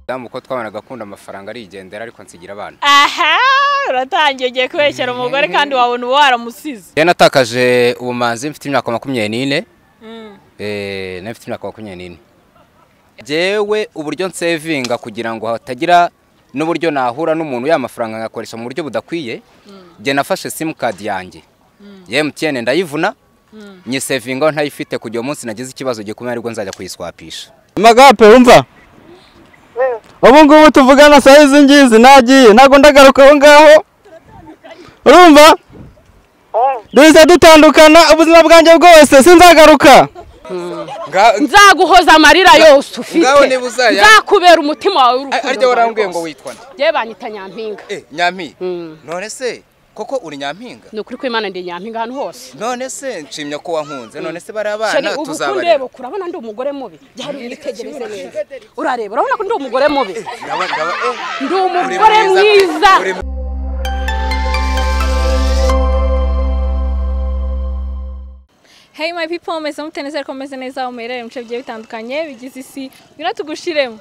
damu ko twabanaga akunda amafaranga arigendera ariko nsigira abana. Aha, uratangiye ugiye kubeshyera umugore kandi wabona waramusize. Je natakaje ubumanzi mfite imyaka 24. Nafite imyaka 24. Jewe uburyo nsevinga kugira ngo hatagira n'uburyo nahura n'umuntu y'amafaranga ngakoresha mu buryo budakwiye. Je nafashe sim card yanjye. Ye MTN ndayivuna. Nye sevinga ntayifite kujya umunsi nagize ikibazo gikomeye ariko nzajya kuyiswapisha. Magape umva. Ubu ngubu tuvugana sayizi ngizi nagiye nago ndagaruka aho ngaho. Urumva? Duhise dutandukana ubuzima bwanjye bwose sinzagaruka. Nzaguhoza amarira yose ufite. Nzakubera umutima wawe urukundo. Aryo warambwiye ngo witwa nde? Je banyita Nyampinga. Nyampinga. None se koko uri Nyampinga? Ni ukuri ko Imana ndi Nyampinga hano hose. None se nshimye ko wankunze none se bari abana tuzabareba. Ureba kurabona ndi umugore mubi. Byari unitegereze neza. Urareba urabona ko ndi umugore mubi. Ndi umugore mwiza. Hey my people, meze muteneze komeze neza umerere mu bice bitandukanye bigize isi. Bira tugushiremo.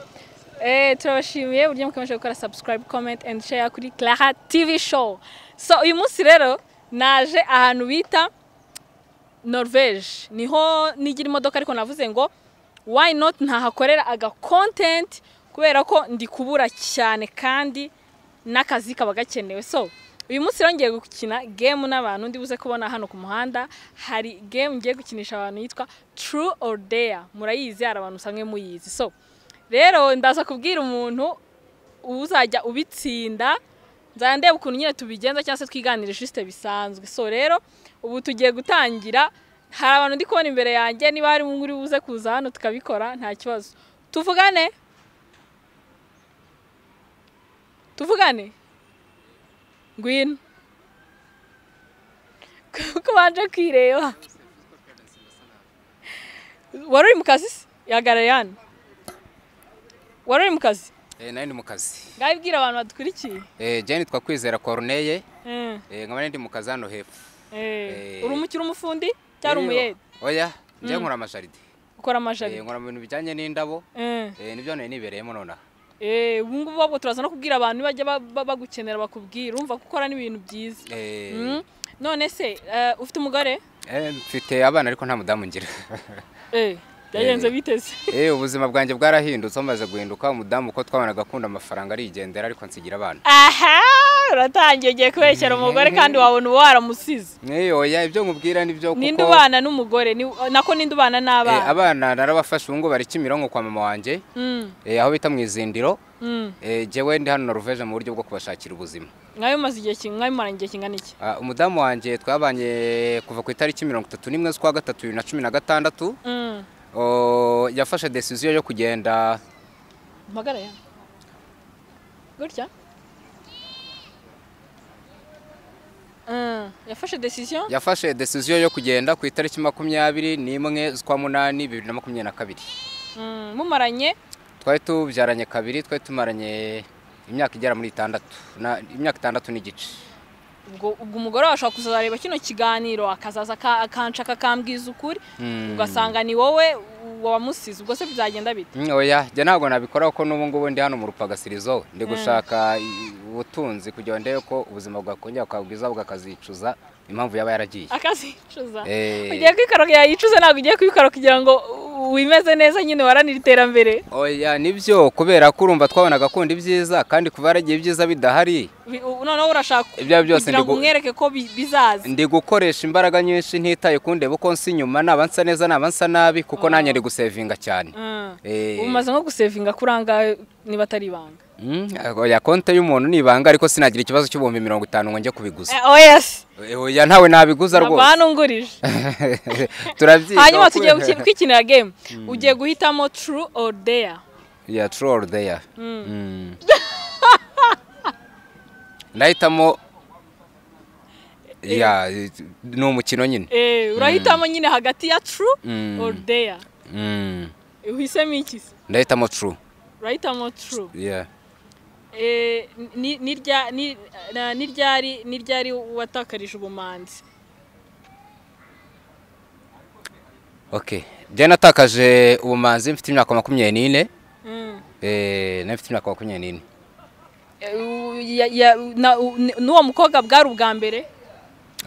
Turabashimiye buryo mukomeje gukora subscribe, comment and share kuri Clara TV show. So uyu munsi rero naje ahantu bita Norvège. Niho nigira imodoka ariko navuze ngo why not ntahakorera aga content kubera ko ndi kubura cyane kandi nakazi kaba gakenewe. So uyu munsi rongeye gukina game n'abantu ndi buze kubona hano ku muhanda. Hari game ngiye gukinisha abantu yitwa True or Dare. Murayizi hari abantu sange muyizi. So rero ndaza kubwira umuntu uzajya ubitsinda. Nzandeba ukuntu nyine tubigenza cyangwa se twiganira juste bisanzwe. So rero ubu tugiye gutangira. Hari abantu ndi kubona imbere yanjye niba hari muri buze kuza hano tukabikora nta kibazo. Tuvugane. Ngwino. Kuko banje kwireba. Wari mu kazi? Yagarayana. Wari mu kazi? Nari ndi mu kazi. Ngabibwira abantu badukurikiye. Je nitwa Kwizera Corneille. Nkaba ndi mu kazi hano hepfo. Uri umukiri umufundi cyari umuyede? Oya, nje nkora amajaride. Ukora amajaride? Nkora mu bintu bijyanye n'indabo. Nibyo nari nibereyemo nona. Ubu ngubu bwo turaza no kubwira abantu bajya bagukenera bakubwira urumva gukora n'ibintu byiza. None se ufite umugore? Mfite abana ariko nta mudamu ngira. Yayenze biteze. Ubuzima bwanjye bwarahindutse amaze guhinduka umudamu ko twabanaga akunda amafaranga arigendera ariko nsigira abana. Aha, uratangiye ugiye kubeshyera umugore kandi wabona waramusize. Oya ibyo nkubwira nibyo kuko ninde ubana n'umugore nako ninde ubana n'abana? Abana narabafashe ngo bari Kimironko kwa mama wanje. Aho bita mu izindiro. Jewe ndi hano Norvège mu buryo bwo kubashakira ubuzima. Mwayo maze igihe maranye igihe kingana iki? Umudamu wanje twabanye kuva ku itariki 31 z'ukwa 3 2016. Yafashe decision yo kugenda magara ya gutya. Yafashe decision yo kugenda ku itariki 21 z'ukwa 8 2022. Mumaranye twari tubyaranye kabiri, twari tumaranye imyaka igera muri 6 na imyaka 6 n'igice. Ubwo umugore washaka kuzareba kino kiganiro akazaza akanshaka kambwiza ukuri ugasanga ni wowe wamusize ubwo se bizagenda bite? Oya je ntago nabikora uko n'ubu ngubu ndi hano mu Rupagasirizo ndi gushaka ubutunzi kugira ndebe ko ubuzima bwakongera kwabwiza bwakazicuza impamvu yaba yaragiye akazicuza. Ugiye kwikaroka yayicuze ntago ugiye kwikaro kugira ngo wimeze neza nyine waranira iterambere. Oya nibyo kubera ko urumva twabanaga akunda ibyiza kandi kuva yaragiye ibyiza bidahari. Noneho urashaka ibyo byose ndimwereke ko bizaza. Ndi gukoresha imbaraga nyinshi ntitaye kundeba uko nsi nyuma nabansa neza nabansa nabi kuko nanye ndi gusevinga cyane. Umaze nko gusevinga kuranga niba atari ibanga. Oya konte y'umuntu nibanga ariko sinagira ikibazo cy'ubumbi 50 ngo njye kubiguza. Yes. Oya ntawe nabiguza rwose. Abantu ngurije. Turavyiga. Hanyuma tugiye kwikinira game. Ugiye guhitamo True or Dare? Yeah, True or Dare. Ndahitamo no mukino nyine. Urahitamo nyine hagati ya True or Dare. Uhisemo iki? Ndahitamo True. Urahitamo True. Yeah. Niryari watakarije ubumanzi? Okay. Je natakaje ubumanzi mfite imyaka 24. nafite imyaka 24. N'uwo mukobwa bwari ubwa mbere?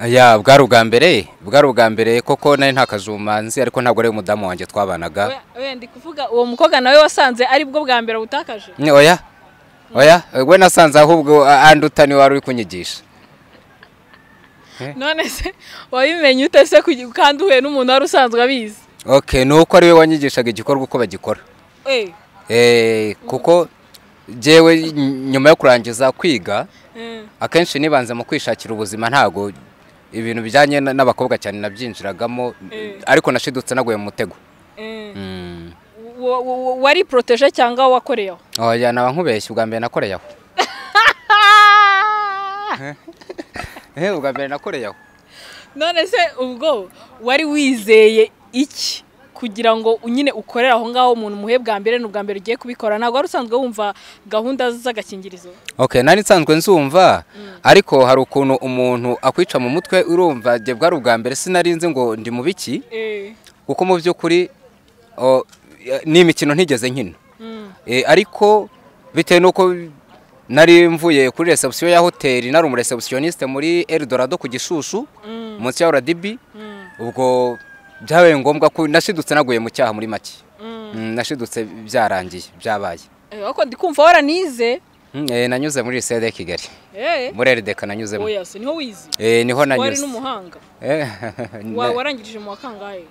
Ya bwari ubwa mbere koko nari nta kajumanzi ariko ntabwo ari umudamu wanjye twabanaga. We ndi kuvuga uwo mukobwa nawe wasanze ari bwo bwa mbere utakaje? Oya we nasanze ahubwo andutani wari uri kunyigisha. None se wabimenye ute se kandi uhuye n'umuntu wari usanzwe abizi? Okay, nuko ari we wanyigishaga igikorwa uko bagikora. Kuko jewe nyuma yo kurangiza kwiga akenshi nibanze mu kwishakira ubuzima, ntago ibintu bijyanye n'abakobwa cyane nabyinjiragamo, ariko nashidutse naguye mu mutego. Wari protege cyangwa wakoreyeho? Oya, naba nkubeshye, ubwa mbere nakoreyeho. Ubwa mbere nakoreyeho. None se ubwo wari wizeye iki kugira ngo unyine ukorera aho ngaho umuntu muhe bwa mbere n'ubwa mbere ugiye kubikora? Ntabwo wari usanzwe wumva gahunda z'agakingirizo? Okay, nari nsanzwe nzumva, ariko hari ukuntu umuntu akwica mu mutwe, urumva je bwari ubwa mbere sinarinze ngo ndi mu biki, kuko mu by'ukuri ni imikino ntigeze nkino. Ariko bitewe nuko nari mvuye kuri reception ya hoteli, nari umureceptioniste muri Eldorado ku Gishushu munsi ya RDB, ubwo byabaye ngombwa ko nashidutse naguye mu cyaha muri make. Nashidutse byarangiye byabaye. Ariko ndikumva waranize? Nanyuze muri lycée de Kigali. Muri RDK nanyuzemo. Oya se niho wize? Niho nanyuze. Wari n'umuhanga? Warangirije mu wakangahe?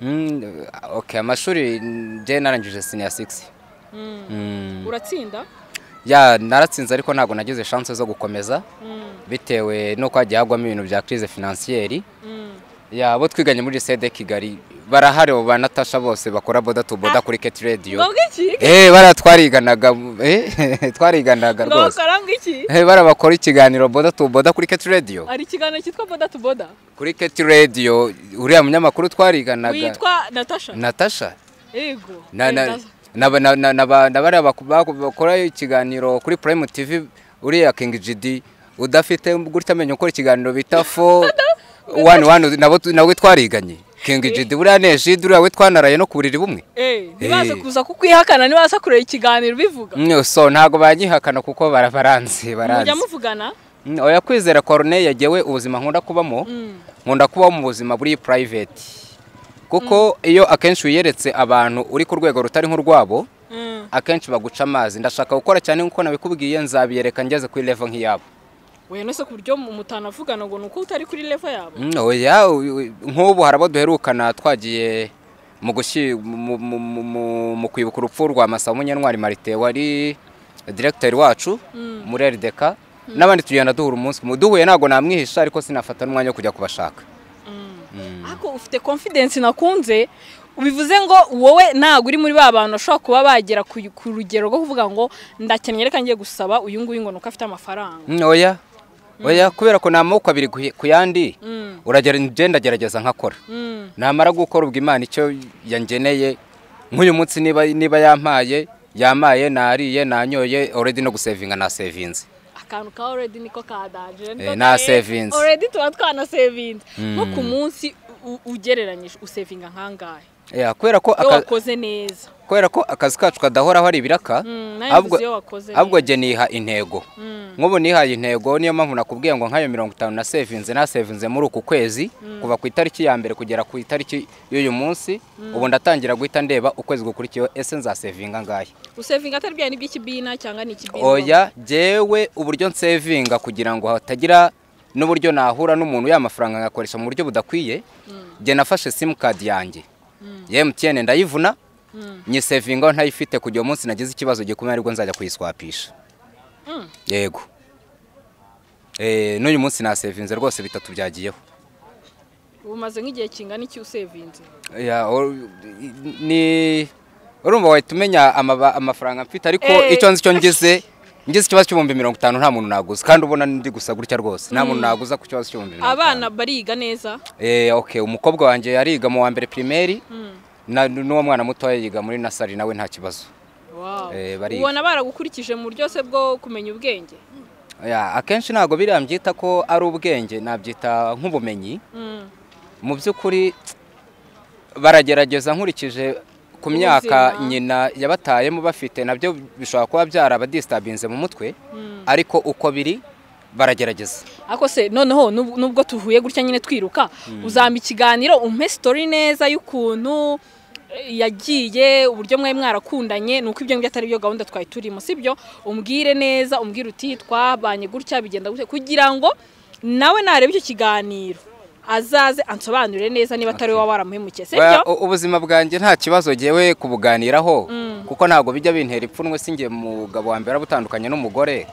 Okay, amashuri je narangije senior 6. Uratsinda? Ya naratsinze, ariko ntago nagize chance zo gukomeza bitewe no kwagiye hagwamo ibintu bya crise financière. Ya abo twiganye muri lycée de Kigali barahari, ba Natasha bose bakora boda to boda kuri Ket Radio. Baratwariganaga twariganaga rwose. Barabakora ikiganiro boda to boda kuri Ket Radio. Ari ikiganiro cyitwa boda to boda kuri Ket Radio, uriya munyamakuru twariganaga witwa Natasha. Yego. Nabari bakora ikiganiro kuri Prime TV, uriya King GD udafite gutya amenyo ukora ikiganiro bita fo nawe twariganye. King GD buriya neje uriya we twanaraye no kuburiri bumwe. Nibaze kuza kukwihakana, nibaza kureba ikiganiro bivuga. So ntago banyihakana kuko barafaranze. Mujya muvugana? Oya, Kwizera Corneille yagewe ubuzima nkunda kubamo, nkunda kubaho mu buzima buri private, kuko iyo akenshi uyeretse abantu uri ku rwego rutari nk'urwabo, akenshi baguca amazi. Ndashaka gukora cyane nkuko nabikubwiye, nzabiyereka ngeze kuri level nk'iyabo. We nose ku buryo mutanavugana ngo nuko utari kuri level yabo? Oya, nk'ubu harabo duherukana twagiye mu kwibuka urupfu rwa Masabo Munyantwari Marite wari directeur wacu muri RDK, n'abandi tugenda duhura umunsi duhuye, ntago namwihisha, ariko sinafata n'umwanya wo kujya kubashaka. Ako ufite confidence nakunze, ubivuze ngo wowe ntago uri muri ba bantu ashobora kuba bagera ku rugero rwo kuvuga ngo ndakennye reka ngiye gusaba uyu nguyu ngo nuko afite amafaranga. Oya, kubera ko namoko abiri ku yandi, uragerageza nkakora. Namara gukora ubwo Imana icyo yangeneye, nk'uyu munsi niba yamaye nariye nanyoye, already no gusavinga na savings. Akantu ka already niko kadaje na savings. Already tuba twana savings. Nko ku munsi ugereranyije usavinga nkangahe? Kubera ko wakoze neza. Kubera ko akazi kacu kadahoraho ari ibiraka, ahubwo je niha intego. Nk'ubu nihaye intego, niyo mpamvu nakubwiye ngo nkayo 50 na savings muri uku kwezi, kuva ku itariki ya mbere kugera ku itariki y'uyu munsi. Ubu ndatangira guhita ndeba ukwezi gukurikiye ese nza savinga ngahe. Usavinga atari bya n'iby'ikibina cyangwa n'ikibina? Oya, jewe uburyo nsavinga kugira ngo hatagira n'uburyo nahura n'umuntu y'amafaranga ngakoresha mu buryo budakwiye, je nafashe sim card yanjye ya MTN ndayivuna, nyisavinga ntayifite kujya umunsi nagize ikibazo gikomeye ariko nzajya kuyiswapisha. Yego. N'uyu munsi na savinze rwose bitatu byagiyeho. Umaze nk'igihe kingana iki usavinze? Ni urumva wahita umenya amafaranga mfite, ariko icyo nzi cyo ngize ikibazo cy'ibihumbi 50 nta muntu naguza, kandi ubona ndi gusa gutya rwose nta muntu naguza ku kibazo cy'ibihumbi 50. Abana bariga neza? Okay, umukobwa wanjye yariga mu wa mbere primaire, n'uwo mwana muto yiga muri nasari nawe nta kibazo. Ubona baragukurikije mu buryo se bwo kumenya ubwenge? Akenshi ntago birambyita ko ari ubwenge, nabyita nk'ubumenyi. Mu by'ukuri baragerageza nkurikije ku myaka nyina yabatayemo bafite nabyo bishobora kuba byarabadistabinze mu mutwe ariko uko biri baragerageza. Ako se noneho nubwo tuhuye gutya nyine twiruka uzamba ikiganiro umpe story neza y'ukuntu yagiye uburyo mwe mwarakundanye nuko ibyo ngibyo atari byo gahunda twari turimo sibyo umbwire neza umbwire uti twabanye gutya bigenda gutya kugira ngo nawe narebe icyo kiganiro azaze ansobanurire neza niba atari we waramuhemukiye sibyo. Ubuzima bwanjye nta kibazo giyewe kubuganiraho kuko ntago bijya bintera ipfunwe singe mugabo wa mbere abutandukanye n'umugore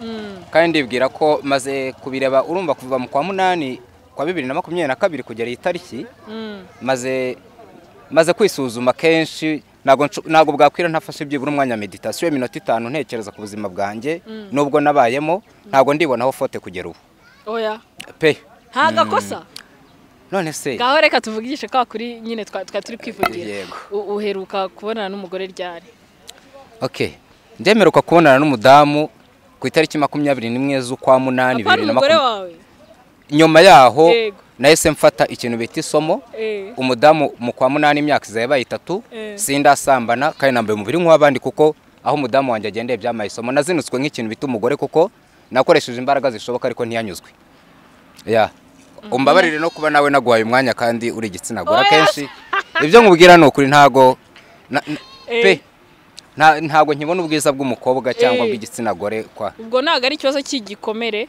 kandi ndibwira ko maze kubireba urumva kuva mu kwa 8 kwa 2022 kugera iyi tariki maze kwisuzuma kenshi nago bwakwira ntafashe byibura umwanya meditation iminota 5 ntekereza ku buzima bwanjye nubwo nabayemo ntago ndibonaho fote kugera ubu. Oya pe ntagakosa none se gaho reka tuvugishe kwa kuri nyine turi kwivugira uheruka kubonana n'umugore ryari? Okay ndemeruka kubonana n'umudamu ku itariki 21 z'ukwa 8 2020 nyuma yaho nahise mfata ikintu bita isomo umudamu mu kwa 8 imyaka izaye 3 sindasambana kandi nambaye umubiri nk'abandi kuko aho umudamu wanjye agendeye byamaye isomo nazinutswe nk'ikintu bita umugore kuko nakoresheje imbaraga zishoboka ariko ntiyanyuzwe. Umbabarire no kuba nawe naguhaye umwanya kandi uri igitsina gore kenshi ibyo nkubwira no kuri ntago pe ntago nkibona ubwiza bw'umukobwa cyangwa bw'igitsina gore kwa ubwo naga ari ikibazo cy'igikomere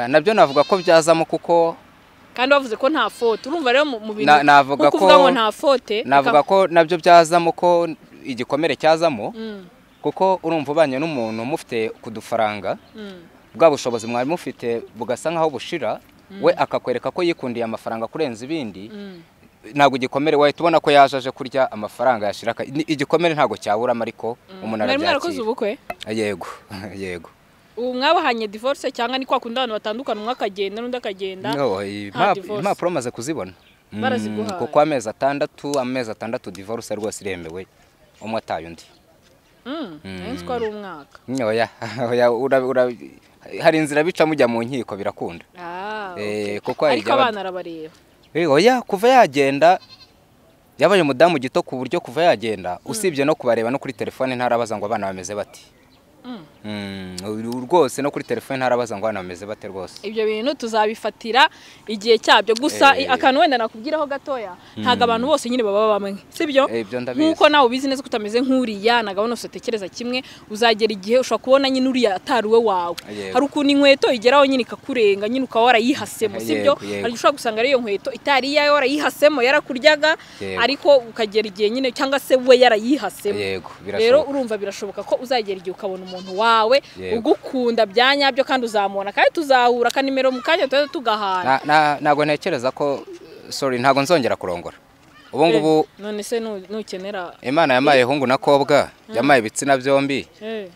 nabyo navuga ko byazamo kuko kandi wavuze ko nta foto urumva rero mu bintu navuga ko kuvuga ngo nta fote navuga ko nabyo byazamo ko igikomere cyazamo kuko urumva ubanye n'umuntu mufite kudufaranga bwa bushobozi mwari mufite bugasa nkaho bushira we akakwereka ko yikundiye amafaranga kurenza ibindi ntago igikomere wahita ubona ko yajaje kurya amafaranga yashira igikomere ntago cyabura ariko umuntu arabyakira. Mwarakoze ubukwe? Yego ubu mwabahanye divorce cyangwa ni kwa kundi abantu batandukana umwe akagenda n'undi akagenda? Impapuro maze kuzibona kuko amezi 6 divorce rwose iremewe umwe ataye undi. Nzi ko ari umwaka. Hari inzira bica mujya mu nkiko birakunda. Kuko ariko abana arabareba. Kuva yagenda yabaye umudamu gito ku buryo kuva yagenda usibye no kubareba no kuri telefone ntarabaza ngo abana bameze bati. Rwose no kuri telefone ntarabaza ngo abana bameze bate rwose. Ibyo bintu tuzabifatira igihe cyabyo gusa akantu wenda nakubwiraho gatoya ntaga abantu bose nyine baba bamwe sibyo nkuko nawe ubizi neza kutameze nk'uriya nagabona usotekereza kimwe uzagera igihe ushobora kubona nyine uriya ataruwe wawe hari ukuntu inkweto igeraho nyine ikakurenga nyine ukaba warayihasemo sibyo hari ushobora gusanga ari iyo nkweto itari iyawe warayihasemo yarakuryaga ariko ukagera igihe nyine cyangwa se we yarayihasemo rero urumva birashoboka ko uzagera igihe ukabona umuntu wawe ugukunda byanyabyo kandi uzamubona kandi tuzahura kanimero mu kanya tugahana nago ntekereza ko ntago nzongera kurongora ubu ngubu none se nukenera Imana yamaye hungu na kobwa yamaye ibitsina byombi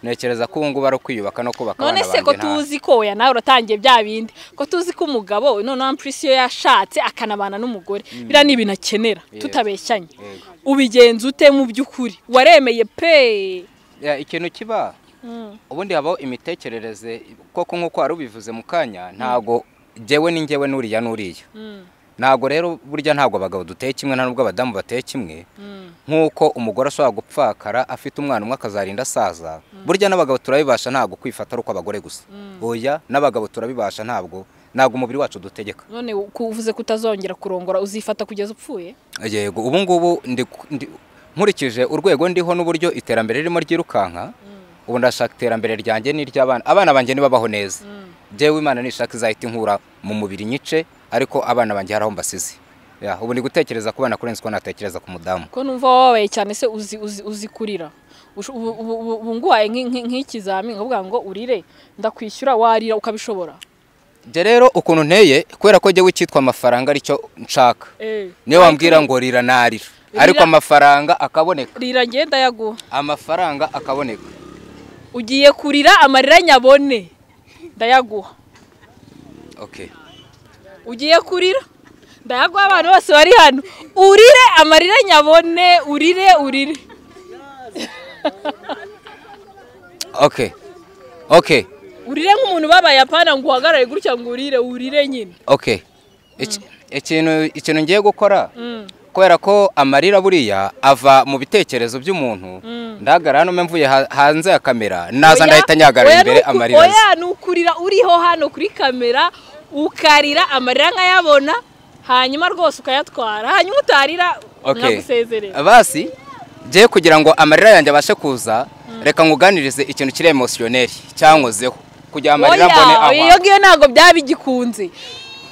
ntekereza ko ubu ngubu ari kwiyubaka no kubaka abana none se ko tuzi ko ya nawe uratangiye bya bindi ko tuzi ko umugabo none amprisiyo yashatse akanabana n'umugore bira ni ibintu akenera tutabeshyanye ubigenza ute mu by'ukuri waremeye pe ikintu kiba ubundi habaho imitekerereze koko nkuko wari ubivuze mu kanya ntago jewe n'ingewe n'uriya ntago rero burya ntago abagabo duteye kimwe nta nubwo abadamu bateye kimwe nkuko umugore ashobora gupfakara afite umwana umwe akazarinda asaza burya n'abagabo turabibasha ntago kwifata ari uko abagore gusa oya n'abagabo turabibasha ntago umubiri wacu dutegeka. None kuvuze kutazongera kurongora uzifata kugeza upfuye? Yego ubu ngubu nkurikije urwego ndiho n'uburyo iterambere ririmo ryirukanka ubu ndashaka iterambere ryanjye n'iry'abana abana banjye nibabaho neza jewe Imana nishaka izahita inkura mu mubiri nyice ariko abana banjye haraho mbasize ubu ndi gutekereza ku bana kurenza ko natekereza ku mudamu ko numva wabaye cyane se uzi kurira ubu nguhaye nk'ikizami nkavuga ngo urire ndakwishyura warira ukabishobora je rero ukuntu nteye kubera ko jewe cyitwa amafaranga aricyo nshaka niyo wambwira ngo rira narira ariko amafaranga akaboneka rira ngenda yaguha amafaranga akaboneka ugiye kurira amarira nyabone ndayaguha ugiye kurira ndayaguha abantu bose bari hano urire amarira nyabone urire urire nk'umuntu babaye apana ngo uhagarare gutya ngo urire nyine ikintu ngiye gukora kubera ko amarira buriya ava mu bitekerezo by'umuntu ndagara hano mvuye hanze ya kamera naza ndahita nyagarara imbere amarira oya nukurira uriho hano kuri kamera ukarira amarira nkayabona hanyuma rwose ukayatwara hanyuma utarira nkagusezerera basi je kugira ngo amarira yanjye abashe kuza reka nguganirize ikintu kiri emotionel cyankozeho kugira amarira mbone aho iyo ngiyo ntago byabigikunze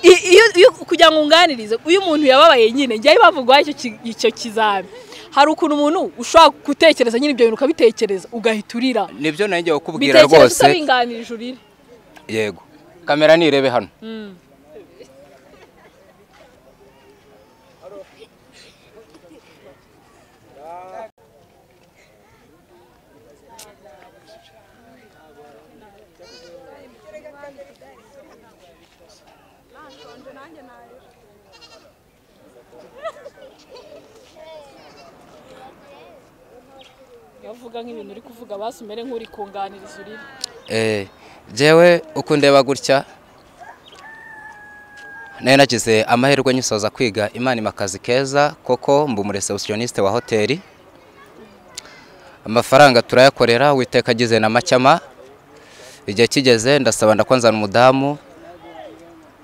iyo kugira ngo ngunganirize uyu muntu yababaye nyine njye bavugwa icyo kizami hari ukuntu umuntu ushobora gutekereza nyine ibyo bintu ukabitekereza ugahita urira nibyo nanjye ukubwira rwose bitekereza binganirije urire yego kamera nirebe hano yavuga nk'ibintu uri kuvuga basumere nk'uri kunganiriza urire jewe uko ndeba gutya nari nagize amahirwe nyisoza kwiga Imana imakazi keza koko mbu umureceptioniste wa hoteli amafaranga turayakorera witeka agize na macyama igihe kigeze ndasaba ndakonzana umudamu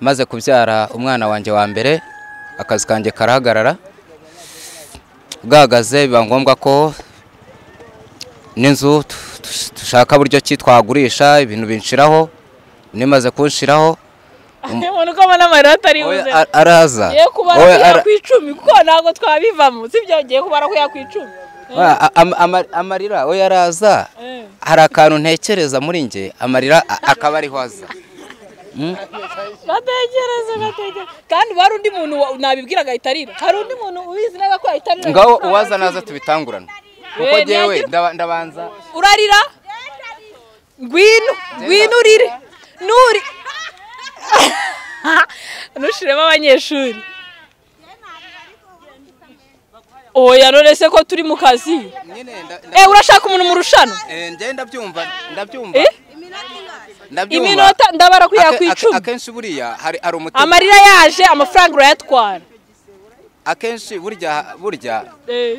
maze kubyara umwana wanjye wa mbere akazi kanjye karahagarara bwagaze biba ngombwa ko n'inzu dushaka buryo ki twagurisha ibintu binshiraho nimaze kunshiraho umuntu ko abona amarira atari buze araza ye kubara ku 10 kuko ntago twabivamo sibyo giye kubara ku 10 amarira we yaraza hari akantu ntekereza muri nge amarira akaba ariho aza gatekereza kandi bari undi muntu nabibwira gahitarira hari undi muntu ubizi naga ko ahitarira ngaho uwaza naza tubitangurana kuko jewe ndabanza urarira ngwino urire nuri nushiremo abanyeshuri oya none se ko turi mu kazi urashaka umuntu mu rushano nje ndabyumva iminota ndabara kuya ku 10 akenshi buriya hari umutima amarira yaje amafaranga urayatwara akenshi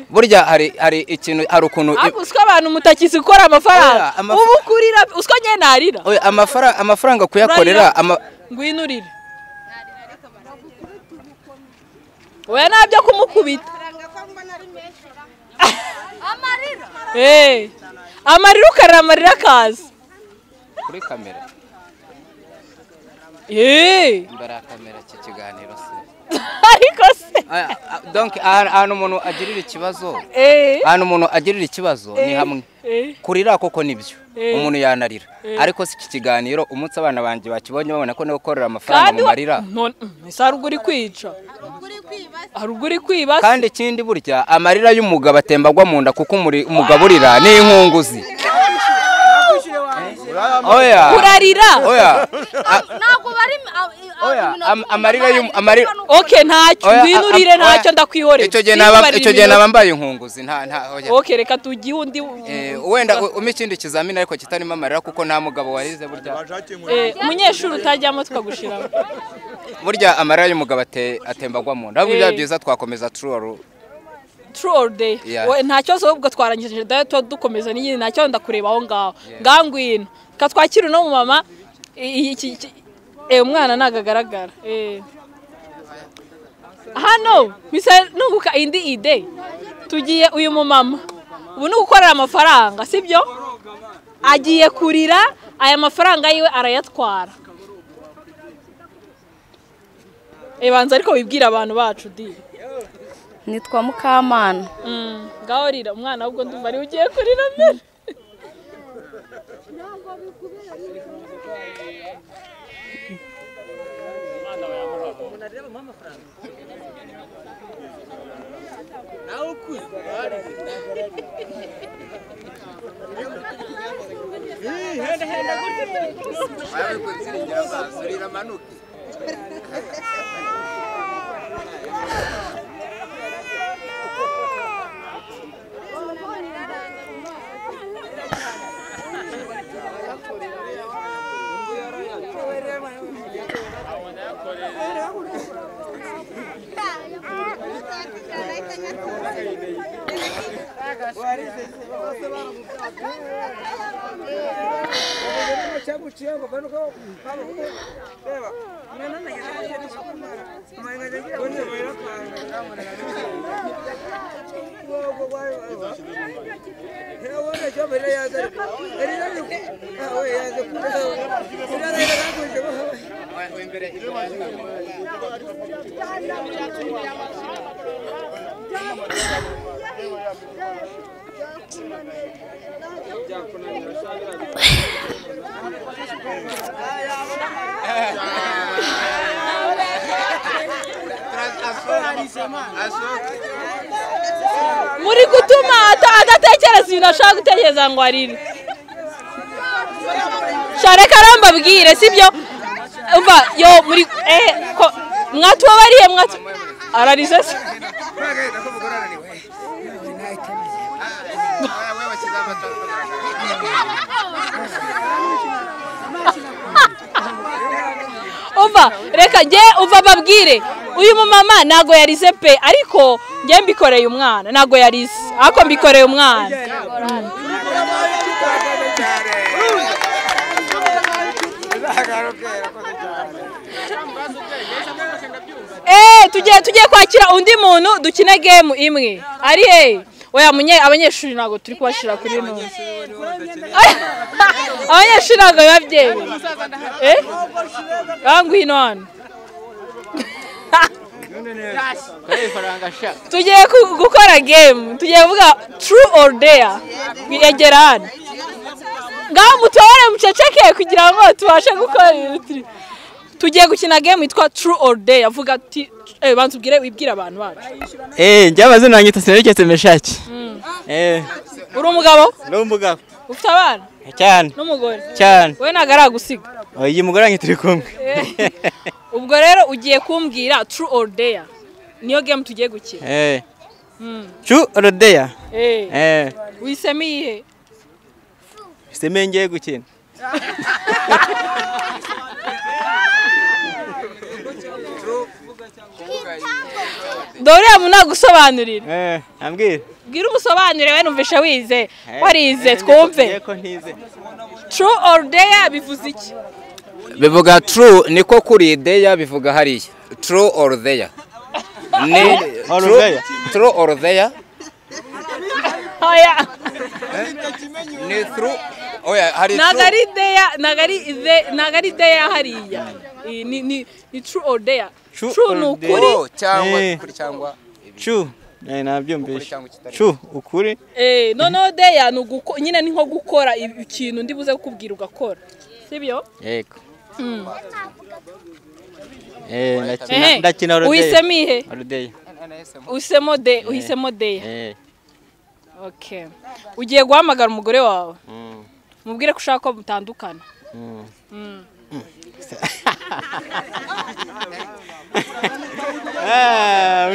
burya hari ikintu hari ukuntu uswa abantu mutakizi gukora amafaranga ubu kurira uswa nyene narira oya amafaranga kuyakorera ngwinurire oya nabyo kumukubita amarira amarira ukarira amarira kaza kuri kamera imbere ya kamera kiganiro se ariko se donc ahantu umuntu agirira ikibazo ni hamwe kurira koko nibyo umuntu yanarira ariko si iki kiganiro umunsi abana banjye bakibonye babona ko no gukorera amafaranga mu marira isaruguri kwica aruguri kwiba kandi ikindi burya amarira y'umugabo atembagwa mu nda kuko umugabo urira ni inkunguzi oya urarira oya ntabwo bari amarira okay ntacyo ngwinurire ntacyo ndakwihorera icyo gihe nabambaye inkunguzi nta oya okay reka tugiye undi wenda umikindi kizamini ariko kitarimo amarira kuko nta mugabo warize burya umunyeshuri utajyamo tukagushiraho burya amarira y'umugabo atembagwa mu nda ahubwo byiza twakomeza true all day ntacyo zo ubwo twarangije dayo dukomeza n'iyindi ntacyo ndakureba aho ngaho ngangwino katwakira no mu mama umwana nagagaragara hano bisa nunguka indi ide tugiye uyu mu mama ubu ni gukorera amafaranga sibyo agiye kurira aya mafaranga yiwe arayatwara banza ariko wibwira abantu bacu di nitwa Mukamana ngaho rira umwana ahubwo ndumva ari ugiye kurira mbere muri gutuma adatekereza ibintu ashaka gutekereza ngo arire. Share karamba bwire sibyo umva yo muri ko mwatubabariye ararize se umva reka nge uva babwire uyu mumama nago yarize pe ariko nge mbikoreye umwana nago yarize ako mbikoreye umwana. Tugiye kwakira undi muntu dukine game imwe ari oya abanyeshuri nago turi kubashira kuri none abanyeshuri nago babyeyi bangu hino hano tugiye gukora game tugiye kuvuga true or dare yegera hano ngaho mutore muceceke kugira ngo tubashe gukora ibintu. Tugiye gukina game yitwa true or dare avuga ati banzubwire wibwira abantu bacu. Njye amazina yanjye Tasereketse Meshaki. Uri umugabo? Ni umugabo. Ufite abana? Cyane. N'umugore? Cyane. Wowe nagara gusiga. Iyi mugore wanjye turi kumwe. Ubwo rero ugiye kumbwira true or dare. Niyo game tugiye gukina. True or dare? Wiseme iyihe? Wiseme ngiye gukina. Dore muna gusobanurira. Ambwira. Bwira umusobanurire we numvisha wize. Warize twumve. Yeko ntize. True or dare bivuze iki? Bivuga true niko kuri dare bivuga hariya. True or dare. True or dare. Oya. Ni true. Oya hari true. Nagari dare hariya. Ni true or dare. True nukuri cyangwa true nabyumvisha true ukuri no dare nuguko nyine ni nko gukora ikintu ndi buze kukubwira ugakora sibyo yego ndakina rodeo uhisemihe rodeo uhisemo dare okay ugiye guhamagara umugore wawe mubwire ko ushaka ko mutandukana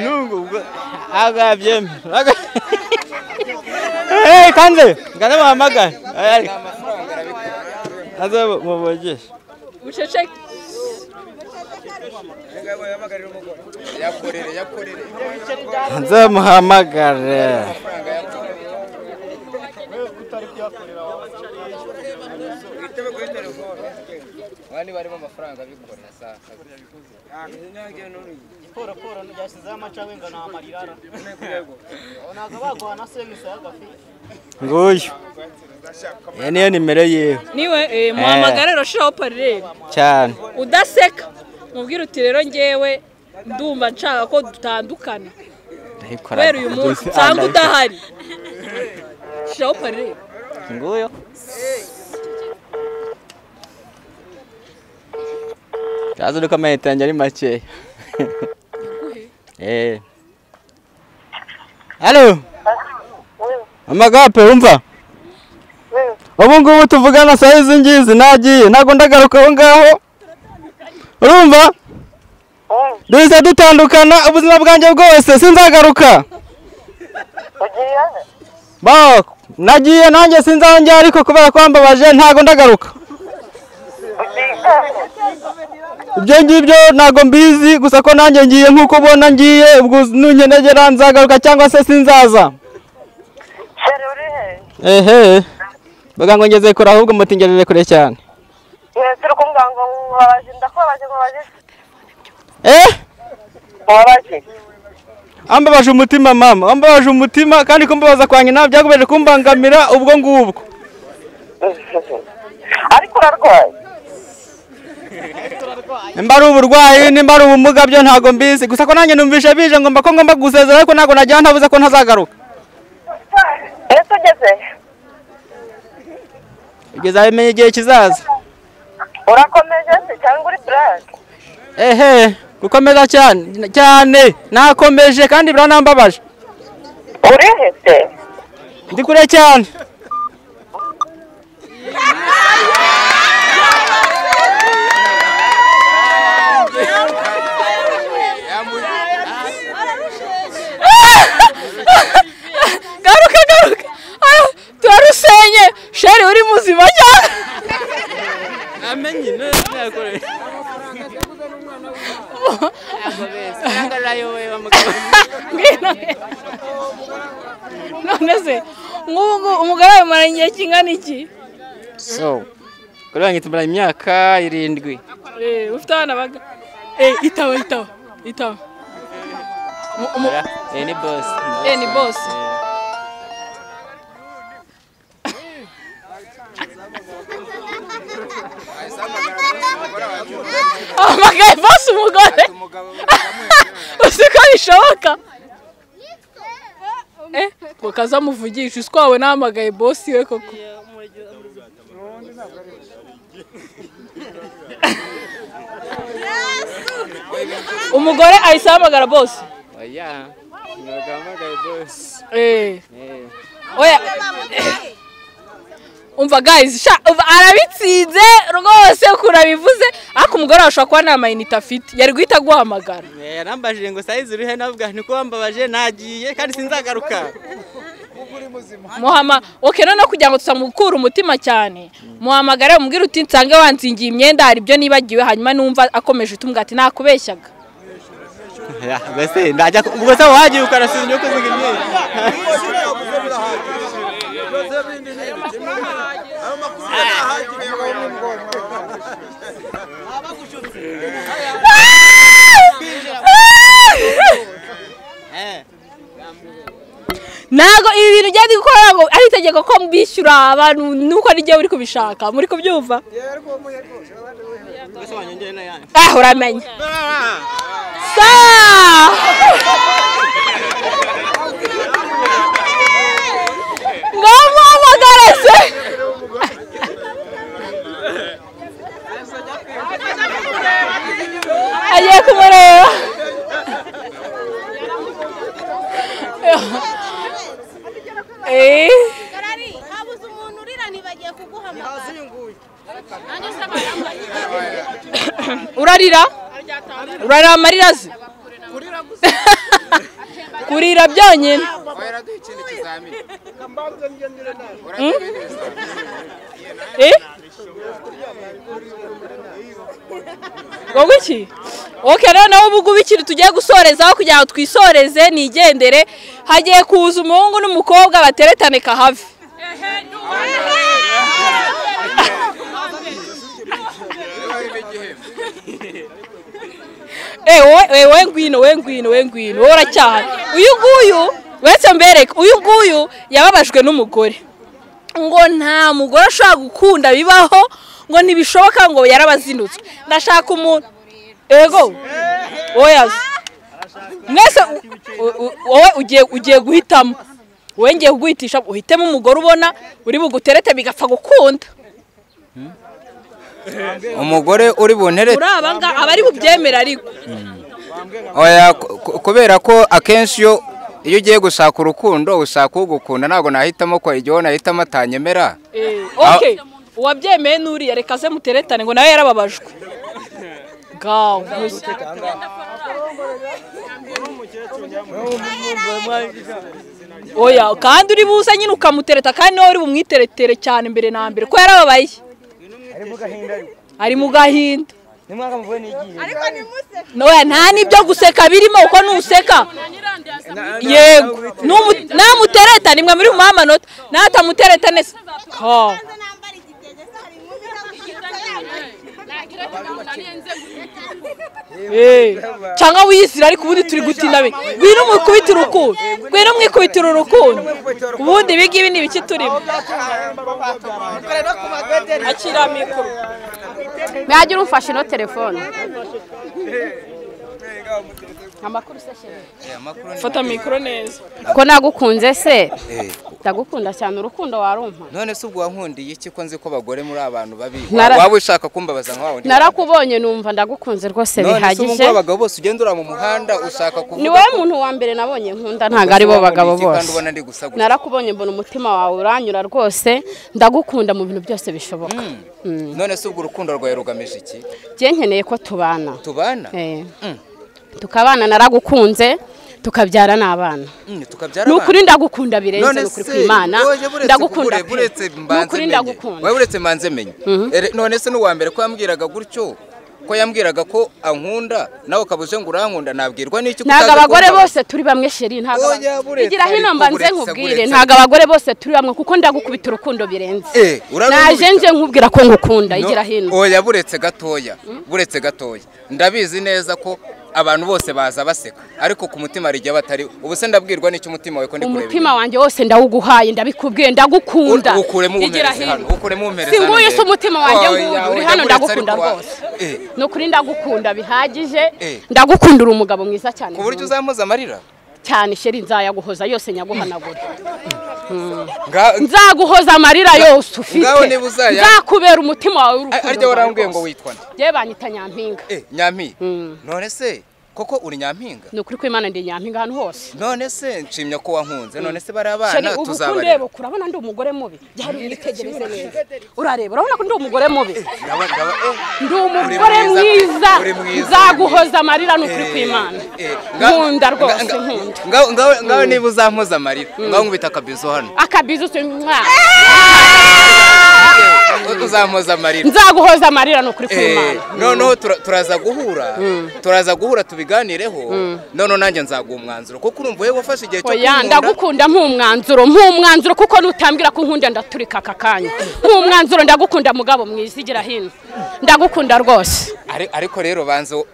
nungu agabyeme kanze muhamagara aza mubogesha uceceke yakorere aza muhamagara Wani barimo amafaranga bikorera saka. Poro njyasiza amacawe ngana amarirara. Onaga bagwana semisa yagafi. Nguyu. Niyo nimero yewe. Niwe muhamagara rero shiraho parire. Cyane. Udaseka. Mubwira uti rero ngewe ndumva nshaka ko dutandukana. Kubera uyu munsi cyangwa udahari. Shiraho parire. Nguyu. Kazo nuko amayetanje ari make. Halo. Amagape umva. Ubu ngubu tuvugana size ngizi nagiye nago ndagaruka aho ngaho. Urumva? Duze dutandukana ubuzima bwanjye bwose sinzagaruka. Ba nagiye nanjye sinzanjye ariko kubera kwambabaje ntago ndagaruka. ibyo ngibyo ntago mbizi gusa ko nanjye ngiye nk'uko ubona ngiye ubwo nunkenegera nzagaruka cyangwa se sinzaza Sheri uri he? ehe baga ngo ngeze kure ahubwo mutingejeje kure cyane Turi kumva ngo wabaje ndakubabaje wabaje ambabaje umutima mama ambabaje umutima kandi kumbabaza kwanjye ntabwo byagobeje kumbangamira ubwo ngubwo ariko urarwaye nimba ari uburwayi nimba ari ubumuga byo ntago mbizi gusa ko nanjye numvishe bije ngomba ko ngomba gusezera ariko ntago najya ntavuze ko ntazagaruka ese ugeze igeza bimenye igihe kizaza urakomeje se cyangwa uri burake ehe gukomeza cyane nakomeje kandi biranambabaje uri he se ndi kure cyane garuka turarusenye Sheri uri muzima cyane amenye nakore none se nk'ubu umugore wawe maranye igihe kingana iki so kuri wanjye tumara imyaka 7 ufite abana baga itaba ni boss ni boss amagaye boss umugore usiko bishoboka ukazamuvugisha uswawe nahamagaye boss we koko umugore ahise ahamagara boss oya nagamagaye boss oya umva guys arabitsinze rwose kurabivuze ariko umugore ashobora kuba nta mayinite afite yari guhita guhamagara yarambajije ngo size uri he navuga niko wambabaje nagiye kandi sinzagaruka muhama none kugira ngo tusamukura umutima cyane muhamagare umubwire uti nsange wanzingiye imyenda hari ibyo nibagiwe hanyuma numva akomeje utumbwa ati nakubeshyaga bese ndajya ubwo se wagiye ukarasinya uko kuzinga imyenda nago ibi bintu byandi gukora ngo ari itegeko ko mbishyura abantu nuko ari giye uri kubishaka muri kubyumva uramenye ngamuhamagare se agiye kumureba habuze umuntu urira ntibagiye kuguhamagara urarira amarira ze kurira byonyine wowe iki noneho ubu bikiri tugiye gusorezaho kugira ngo twisoreze nigendere hagiye kuza umuhungu n'umukobwa bateretane kahave we ngwino wowe uracyahari uyu nguyu wese mbereke uyu nguyu yababajwe n'umugore ngo nta mugore ashobora gukunda bibaho ngo ntibishoboka ngo yarabazinutswe ndashaka umuntu ego oya mwese wowe ugiye guhitamo wowe ngiye kuguhitisha uhitemo umugore ubona uri buguterete bigapfa gukunda umugore uri bunterete muri abanga abari bubyemera ariko oya kubera ko akenshi iyo ugiye gushaka urukundo ushaka ugukunda ntabwo nahitamo ko igihe nahitamo atanyemera okay uwabyemeye nuriya reka se muteretane ngo nawe yarababajwe gaw oya kandi uri buza nyine ukamutereta kandi nawe uri bumwiteretere cyane mbere na mbere ko yarababaye ari mu gahinda nimwaka muvuye n'igihe noya nta nibyo guseka birimo uko nuseka yego namutereta nimwe muri mu amanota natamutereta nese cyangwa wiyisira ariko ubundi turi gutinda be ngwino mwikubitira urukundo ngwino mwikubitira urukundo ubundi ibigibi ni ibiki turimo akira mikoro mwagira umfashe no telefone amakuru se fata mikoro neza ko nagukunze se ndagukunda cyane urukundo warumpa none se ubwo wankundiye iki ko nzi ko bagore muri abantu babi waba ushaka kumbabaza nkawe narakubonye numva ndagukunze rwose bihagije none se ubwo abagabo bose ugendura mu muhanda ushaka kuvuga ni wowe muntu wa mbere nabonye nkunda ntago ari bo bagabo bose narakubonye mbona umutima wawe uranyura rwose ndagukunda mu bintu byose bishoboka none se ubwo urukundo rwawe rugamije iki je nkeneye ko tubana tukabana naragukunze tukabyara n'abana nukuri ndagukunda birenze nukuri kw'Imana ndagukunda nukuri ndagukunda wewe uretse manze menye none se n'uwa mbere ko yambwiraga gutyo ko yambwiraga ko ankunda nawe kabuje ngo urankunda nabwirwa n'iki ntago abagore bose turi bamwe sheri ntago igira hino mbanze nkubwire ntago abagore bose turi bamwe kuko ndagukubita urukundo birenze naje nje nkubwira ko ngukunda igira hino oya buretse gatoya ndabizi neza ko abantu bose baza baseka ariko ku mutima rijya batari ubu se ndabwirwa n'icyo umutima wawe ko ndi kureba umutima wanje wose ndawuguhaye ndabikubwiye ndagukunda igira hino ukuremo umpereza singuye se umutima wanje ngo uri hano ndagukunda rwose no kuri ndagukunda bihagije ndagukundira umugabo mwiza cyane ku buryo uzamuza amarira cyane sheri nzayaguhoza yose nyaguhanagura nzaguhoza amarira yose ufite nzakubera umutima wawe urukundo aryo warambwiye ngo witwa nde je banyita Nyampinga Nyampinga none se koko uri Nyampinga no kuri kw'Imana ndi Nyampinga hano hose none se nshimye ko wankunze none se bari abana tuzabareba ubu kurabona ndi umugore mubi byari mwitegereze neza urareba urabona ko ndi umugore mubi ndi umugore mwiza nzaguhoza amarira no kuri kw'Imana nkunda rwose nkunda ngaho niba uzampoza amarira ngaho nkubita akabizo hano akabizo se mwa uzampoza amarira nzaguhoza amarira no kuri kw'Imana noneho turaza guhura tubiganireho none nanjye nzaguha umwanzuro kuko urumva wewe wafashe igihe cyo kunkunda ndagukunda mpumwanzuro kuko nutambwira ko nkunda ndaturika akakanya mpumwanzuro ndagukunda mugabo mwizigira hino ndagukunda rwose ariko rero banze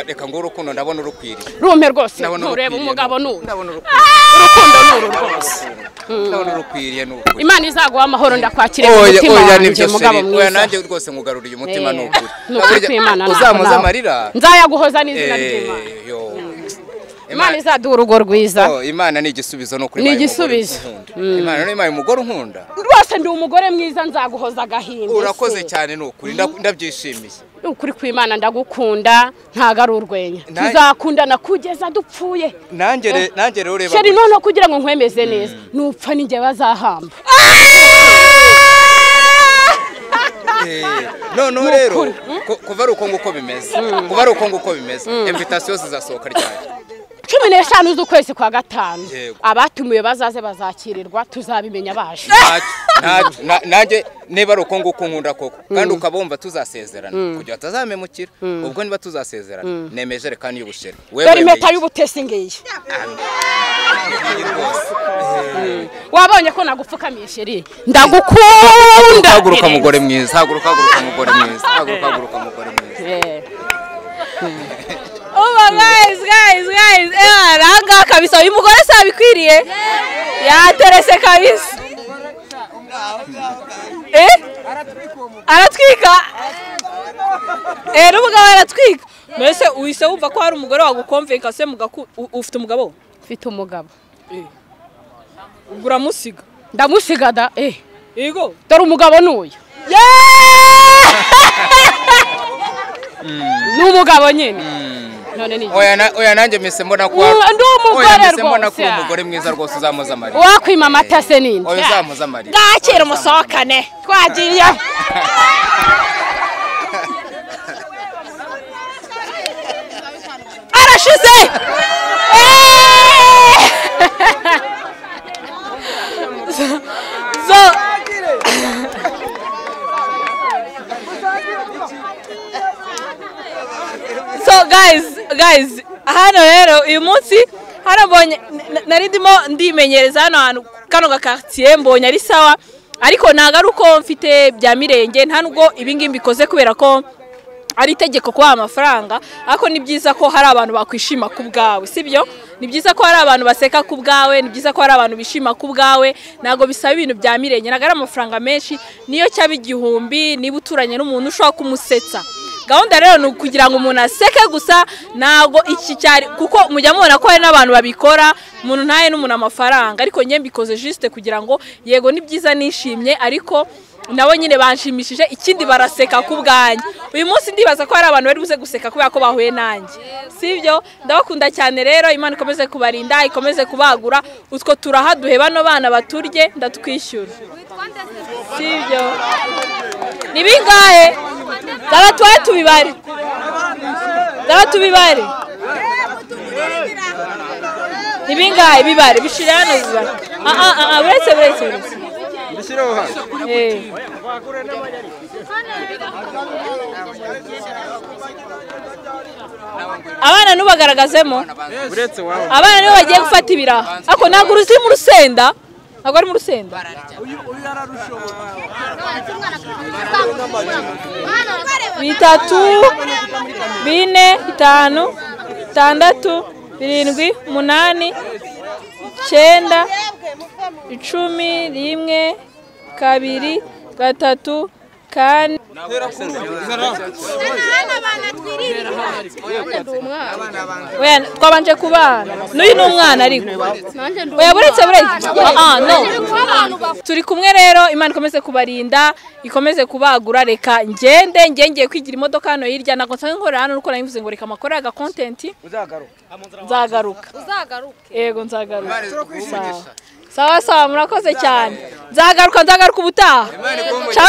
reka ngo urukundo ndabona urukwiriye rumpe rwose ntureba umugabo n'uru ndabona urukundo n'uru rwose ndabona urukwiriye n'ukuri Imana izaguha amahoro ndakwakire mu mutima wanjye mugabo mwiza oya nanjye rwose ngugaruriye umutima n'ukuri uzamuza amarira nzayaguhoza n'izina ry'Imana Imana izaduha urugo rwiza Imana ni igisubizo no kuri ni igisubizo Imana ni maye umugore unkunda rwose ndi umugore mwiza nzaguhoza agahinda urakoze cyane n'ukuri ndabyishimiye ukuri kw'Imana ndagukunda ntago ari urwenya tuzakundana kugeza dupfuye nanjye rero ureba sheri none kugira ngo nkwemeze neza nupfa ninjye bazahamba none rero kuva ari uko nguko bimeze invitation zizasohoka ryari 15 z'ukwezi kwa gatanu abatumiwe bazaze bazakirirwa tuzabimenya baje nanjye niba ari uko nguko nkunda koko kandi ukabumva tuzasezerana kugira atazamemukira ubwo niba tuzasezerana nemeje rekani y'ubushera dore impeta y'ubutesi ngiye wabonye ko nagupfukamiye sheri ndagukunda haguruka mugore mwiza haguruka mugore mwiza Oh guys ranga kabisa uyu mugore sabikwiriye yaterese kabisa aratwika n'umugabo aratwika mbese uhise wumva ko hari umugore wagukomvenka se ufite umugabo ufite umugabo uramusiga ndamusiga da yego dore umugabo n'uyu n'umugabo nyine oya nanjye mise mbona ko umugore mwiza rwose uzamuza amarira wakwima amata se ninde oya uzamuza amarira gakira umusohokane twagiye arashize guys hano rero uyu munsi harabonye nari ndimo ndimenyereza hano hantu kano quartier mbonye ari sawa ariko nagaruko mfite bya mirenge nta nubwo ibingi mbikoze kubera ko ari itegeko kwa amafaranga ariko ni byiza ko hari abantu bakwishima ku bwawe sibyo ni byiza ko hari abantu baseka ku bwawe ni byiza ko hari abantu bishima ku bwawe nago bisaba ibintu bya mirenge nagara amafaranga menshi niyo cyaba igihumbi niba uturanye n'umuntu ushaka kumusetsa gahunda rero ni kugira ngo umuntu aseke gusa nago iki cyari kuko mujya mubona ko hari n'abantu babikora umuntu ntaye n'umuntu amafaranga ariko njye mbikoze juste kugira ngo yego ni byiza nishimye ariko nabo nyine banshimishije ikindi baraseka ku bwanjye uyu munsi ndibaza ko hari abantu bari buze guseka kubera ko bahuye nanjye sibyo ndabakunda cyane rero Imana ikomeze kubarinda ikomeze kubagura utwo turahaduhe bano bana baturye ndatwishyura sibyo ni bingahe zara tubibare ni bingahe bibare bishira hano zibare uretse Bishiraho hano. Abana nubagaragazemo. Uretse wawe. Abana nibo bagiye gufata ibiraha. Ako ntabwo uri mu rusenda. Ntabwo ari mu rusenda. Bitatu, bine, bitanu, bitandatu, birindwi, umunani, 9, 10, 1, 2, 3, 4. Oya twabanje kubana n'uyu n'umwana ariko oya buretse no turi kumwe rero Imana ikomeze kubarinda ikomeze kubagura reka ngende kwigira imodoka hano hirya nako nsanzwe nkorera hano nuko nayivuze ngo reka makore aga content uzagaruka yego nzagaruka sawa murakoze cyane nzagaruka ubutaha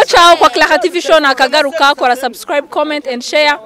ciao kwa Clara TV show nakagaruka kora subscribe comment and share